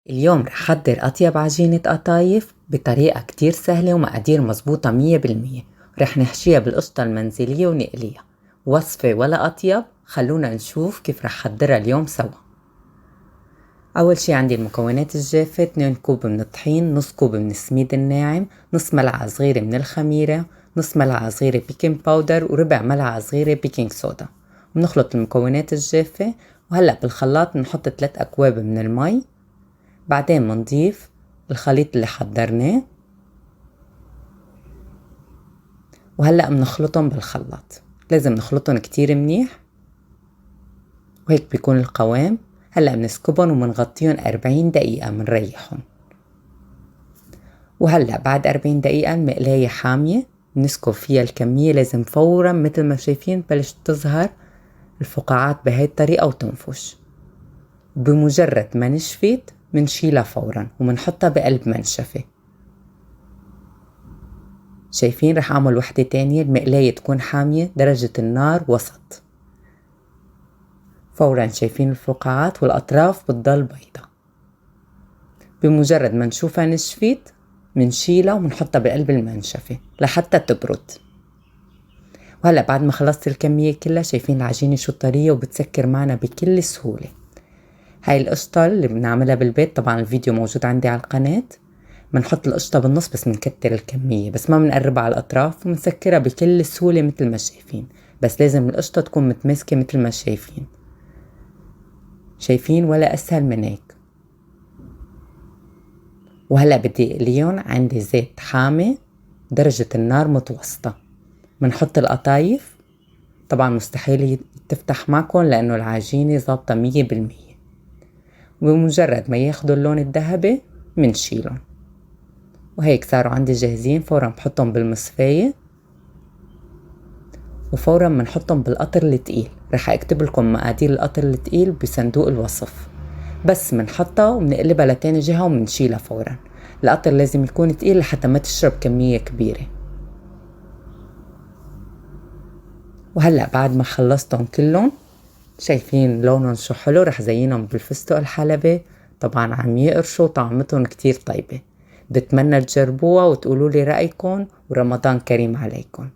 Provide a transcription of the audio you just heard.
اليوم رح أحضر أطيب عجينة قطايف بطريقة كتير سهلة ومقادير مظبوطة 100%. رح نحشيها بالقشطة المنزلية ونقليها. وصفة ولا أطيب. خلونا نشوف كيف رح أحضرها اليوم سوا. أول شي عندي المكونات الجافة: 2 كوب من الطحين، نص كوب من السميد الناعم، نص ملعقة صغيرة من الخميرة، نص ملعقة صغيرة بيكنج باودر، وربع ملعقة صغيرة بيكنج صودا. بنخلط المكونات الجافة، وهلأ بالخلاط بنحط 3 أكواب من المي. بعدين منضيف الخليط اللي حضرناه، وهلأ منخلطهم بالخلاط. لازم نخلطهم كتير منيح، وهيك بيكون القوام. هلأ بنسكبهم ومنغطيهم 40 دقيقة منريحهم. وهلأ بعد 40 دقيقة المقلاية حامية، بنسكب فيها الكمية. لازم فورا مثل ما شايفين بلش تظهر الفقاعات بهاي الطريقة وتنفش. بمجرد ما نشفت منشيلها فورا ومنحطها بقلب منشفة. شايفين؟ رح أعمل وحدة تانية. المقلاية تكون حامية، درجة النار وسط. فورا شايفين الفقاعات والأطراف بتضل بيضة. بمجرد ما نشوفها نشفت منشيلها ومنحطها بقلب المنشفة لحتى تبرد. وهلأ بعد ما خلصت الكمية كلها، شايفين العجينة شو طرية وبتسكر معنا بكل سهولة. هاي القشطة اللي بنعملها بالبيت، طبعا الفيديو موجود عندي على القناة. منحط القشطة بالنص بس منكتر الكمية، بس ما منقربها على الأطراف، ومنسكرها بكل سهولة مثل ما شايفين. بس لازم القشطة تكون متماسكة مثل ما شايفين. شايفين؟ ولا أسهل من هيك. وهلأ بدي اقليهم. عندي زيت حامي، درجة النار متوسطة. منحط القطايف. طبعا مستحيل تفتح معكم لأنه العجينة ظابطة 100%. وبمجرد ما ياخدوا اللون الذهبي منشيلهم. وهيك صاروا عندي جاهزين. فورا بحطهم بالمصفاية، وفورا منحطهم بالقطر التقيل. رح اكتب لكم مقادير القطر التقيل بصندوق الوصف. بس منحطها ومنقلبها لتاني جهة ومنشيلها فورا. القطر لازم يكون تقيل لحتى ما تشرب كمية كبيرة. وهلأ بعد ما خلصتهم كلهم، شايفين لونهم شو حلو. رح زينهم بالفستق الحلبي. طبعا عم يقرشوا، طعمتهم كتير طيبة. بتمنى تجربوها وتقولوا لي رأيكم، ورمضان كريم عليكم.